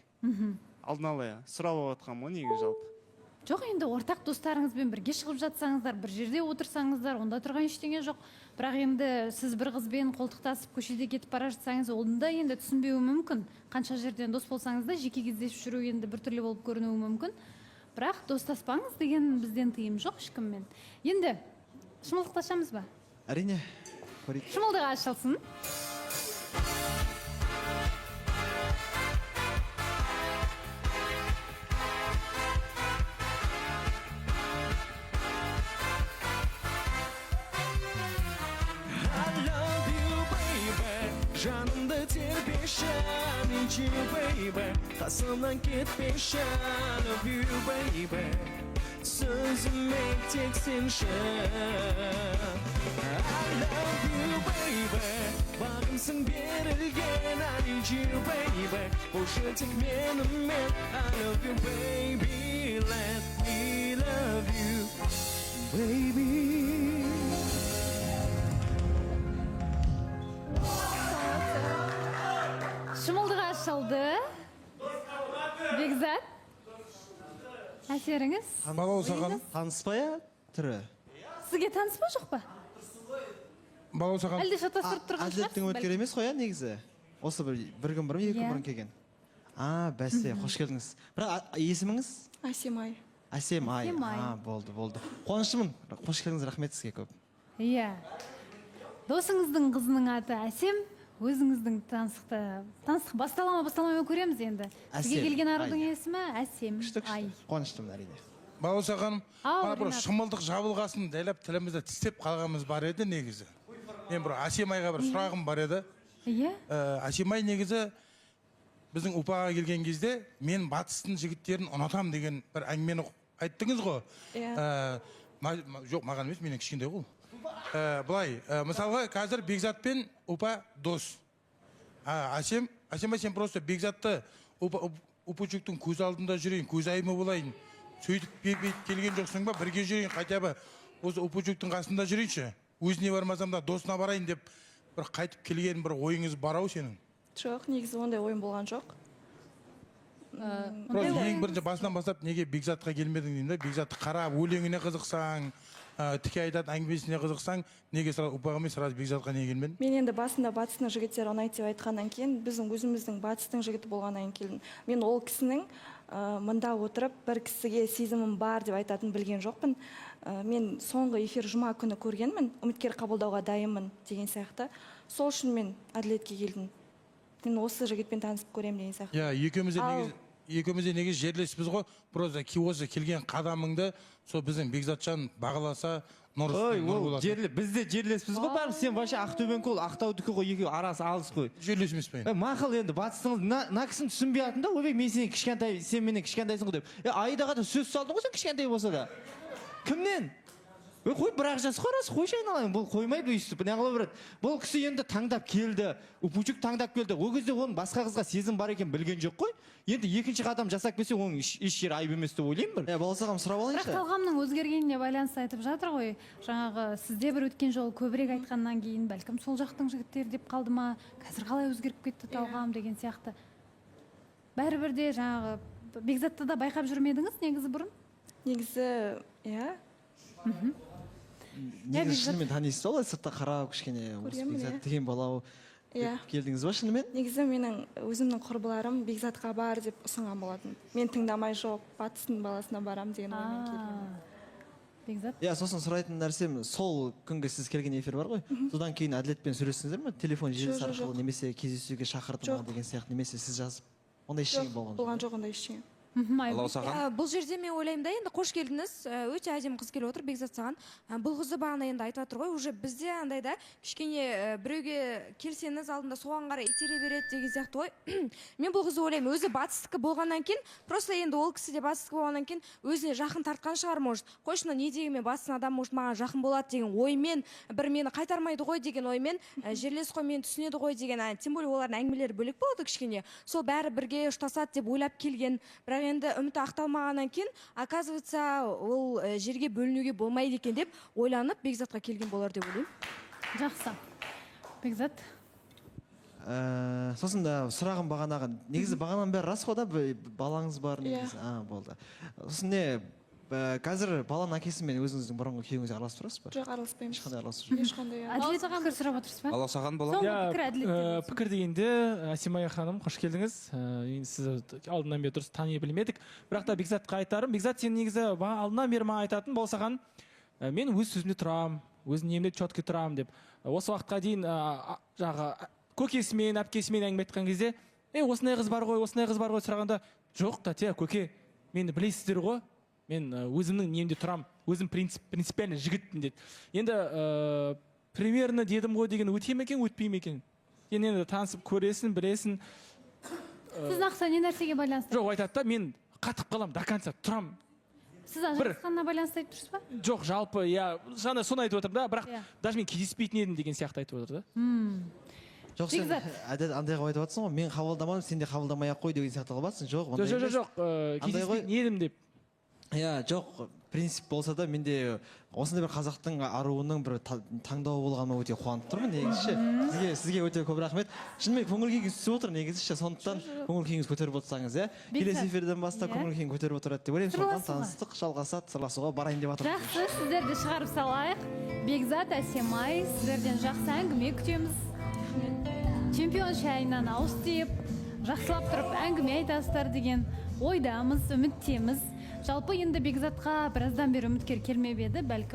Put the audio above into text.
сізге. Алдын ала сұрап алып жатқанмын ғой негізі жалпы. Жоқ, енді ортақ достарыңызбен бірге шығып жатсаңыздар, бір жерде отырсаңыздар, онда тұрған ештеңе жоқ. Бірақ енді сіз бір қызбен қолтықтасып көшеде кетіп бара жатсаңыз, онда енді түсінбеуі мүмкін. Қанша жерден дос болсаңыз да, жеке кездесіп жүру енді біртүрлі болып көрінуі мүмкін. Бірақ достаспаңыз деген бізден тыйым жоқ ешкіммен. Енді шымылдықты ашамыз ба? Әрине. Көрейік. Шымылдығы ашылсын. Жанымды тербешім, ичи, baby, қасымнан кетпеші, I love you, baby, сөзіме тек сенші. I love you, baby, бағымсың берілген, I need you, baby, болшы тек менімен, I love you, baby, let me love you, baby. Шымылдығы ашылды. Бекзат. Әсеріңіз? Балаусаған Таныс па я түрі? Сізге таныс па жоқ па? Балаусаған Әлде шатастырып тұрған Әділеттің өткер емес қой, негізі. Осы бір күн бұрын, екі күн бұрын келген. Бәсе, қош келдіңіз. Бірақ есіміңіз? Асемай. Асемай. Болды. Қуаныштымын. Қош келдіңіз, рахмет сізге көп. Иә. Досыңыздың қызының аты Әсем. Өзіңіздің таныстық басталамай көреміз енді. Сізге келген арудың есімі Әсем. Қуаныштымын, әрине. Балаусаған бір шымылдық жабылғасын дәлеп тілімізді тістеп қалғанымыз бар еді негізі. Мен бір Асемайға бір сұрағым бар еді. Иә? Асемай негізі біздің УПА-ға келген кезде мен батыстың жігіттерін ұнатам деген бір әңгімені айттыңыз ғой. Жоқ, маған емес, менен кішкентай ғой. Былай, мысалға қазір Бекзатпен УПА дос. Асемай, сен просто Бекзатты УПА-чуктың көз алдында жүрейін, көз айымы болайын, сөйтіп келген жоқсың ба, бірге жүрейін, хотя бы осы УПА-чуктың қасында жүрейінші, өзіне бармасам да досына барайын деп бір қайтып келген бір ойыңыз бар ау сенің? Жоқ, негізі ондай ойым болған жоқ. Ең бірінші басынан бастап неге Бекзатқа келмедің деймін да, Бекзатты қарап, өлеңіне қызықсаң, тіке айтатын әңгімесіне қызықсаң, неге УПА-ға емес, сразу Бекзатқа неге келмедің? Мен енді басында батыстың жігіттері ұнайды деп айтқаннан кейін, біздің өзіміздің батыстың жігіті болғаннан кейін, мен ол кісінің мында отырып бір кісіге сезімім бар деп айтатын білген жоқпын. Мен соңғы эфир жұма күні көргенмін, үміткер қабылдауға дайынмын деген сияқты. Сол үшін мен әділетке келдім. Мен осы жігітпен танысып көрем деген сияқты. Екеумізде неге жерлеспіз ғой, просто осы келген қадамыңды сол біздің Бекзатжан бағаласа, Бізде жерлеспіз ғой, бәрі сен вообще Ақтөбенікі ол Ақтаудікі ғой, екеуі арасы алыс қой. Жерлесмес пе? Мақыл енді батыстыңыз, на кісін түсінбей атында, ойбай мен сен кішкентай, сен менен кішкентайсың ғой деп. Айдаға да сөз салдың ғой сен кішкентай болса да. Кімнен? Қой, бірақ жас қорасы, қойшы айналайын, бұл қоймайды өйстіп, не қыла береді. Бұл кісі енді таңдап келді, УПА-чук таңдап келді. Ол кезде оның басқа қызға сезім бар екен білген жоқ қой. Енді екінші қадам жасап келсе, оның еш жері айып емес деп ойлаймын бір. Баласағам сұрап алайыншы. Бірақ талғамның өзгергеніне байланысты айтып жатыр ғой. Жаңағы сізде бір өткен жолы көбірек айтқаннан кейін, бәлкім сол жақтың жігіттері деп қалды ма, қазір қалай өзгеріп кетті талғам деген сияқты. Бәрібір де жаңағы Бекзатты да байқап жүрмедіңіз негізі бұрын? Негізі, иә. Негізі шынымен танисыз олай сыртта қарап кішкене Бекзат деген балау келдіңіз ба шынымен? Негізі менің өзімнің құрбыларым Бекзатқа бар деп ұсынған болатын. Мен тыңдамай жоқ, батыстың баласына барам деген оймен келген. Бекзат? Сосын сұрайтын нәрсем, сол күнгі сіз келген эфир бар ғой, содан кейін Әділетпен сөйлестіңіздер ме? Телефон желісі арқылы немесе кездесуге шақырдым деген сияқты, немесе сіз жазып, ондай ештеңе болған жоқ, ондай ештеңе. Бұл жерде мен ойлаймын да, енді қош келдіңіз, өте әдемі қыз келіп отыр, Бекзат саған. Бұл қызды бағана енді айтып отыр ғой, уже бізде андай да кішкене біреуге келсеңіз алдында соған қарай итере береді деген сияқты ғой. Мен бұл қызды ойлаймын, өзі батыстікі болғаннан кейін, просто енді ол кісі де батыстікі болғаннан кейін өзіне жақын тартқан шығар, может. Қойшына не дегенмен батыстың адам может маған жақын болады деген оймен, бір мені қайтармайды ғой деген оймен, жерлес қой мені түсінеді ғой деген, тем более олардың әңгімелері бөлек болады кішкене. Сол бәрі бірге ұштасады деп ойлап келген. Енді үміті ақталмағаннан кейін, оказывается, ол жерге бөлінуге болмайды екен деп ойланып Бекзатқа келген болар деп ойлаймын. Жақсы. Бекзат? Сосын да сұрағым бағанағы негізі бағананың бәрі рас қой да балаңыз бар негізі. Болды. Сосын не қазір баланың әкесімен өзіңіздің бұрынғы күйеуіңізге араласып тұрасыз ба? Жоқ, араласпаймын. Ешқандай араласып жоқ. Ешқандай. Әділет пікір сұрап отырсыз ба? Алла саған бола. Соңғы пікір әділет. пікір дегенде Асимая ханым қош келдіңіз. Енді сізді алдынан бері дұрыс тани білмедік. Бірақ та Бекзатқа айтарым, Бекзат сен негізі алдынан бері маған айтатын болсаған, мен өз сөзімде тұрамын, өз немде четко тұрамын деп. Осы уақытқа дейін жағы көкесімен, әпкесімен әңгіме айтқан кезде, осындай қыз бар ғой сұрағанда, жоқ та көке, мені білесіздер ғой. Мен өзімнің немде тұрам, өзім принципиально жігітпін деді. Енді примерно дедім ғой деген өте ме екен, өтпей ме екен? Енді танысып көресің, білесің. Сіз нақты не нәрсеге байланысты? Жоқ, айтады да, мен қатып қалам, до конца тұрам. Сіз ажырасқанына байланысты айтып тұрсыз ба? Жоқ, жалпы, жаңа соны айтып отыр да, бірақ даже мен кездеспейтін едім деген сияқты айтып отыр да. Жоқ, сен андайға айтып жатсың ғой, мен қабылдамадым, сен де қабылдамай ақ қой деген сияқты қылып жатсың. Жоқ, жоқ, кездеспейтін едім деп. Жоқ, принцип болса да менде осындай бір қазақтың аруының бір таңдауы болғаныма өте қуанып тұрмын негізі. Сізге өте көп рахмет. Шынымен көңіл күйіңіз түсіп отыр негізі, сондықтан көңіл күйіңіз көтеріп отырсаңыз, келесі эфирден бастап көңіл күйің көтеріп отырады деп ойлаймын. Сондықтан таныстық жалғасады, сырласуға барайын деп жатырмын. Жақсы, сіздерді шығарып салайық. Бекзат, Асимай, сіздерден жақсы әңгіме күтеміз. Чемпион шайынан ауыз тиіп, жақсылап тұрып әңгіме айтасыздар деген ойдамыз, үміттеміз. Жалпы енді Бекзатқа біраздан бері үміткер келмеп еді, бәлкім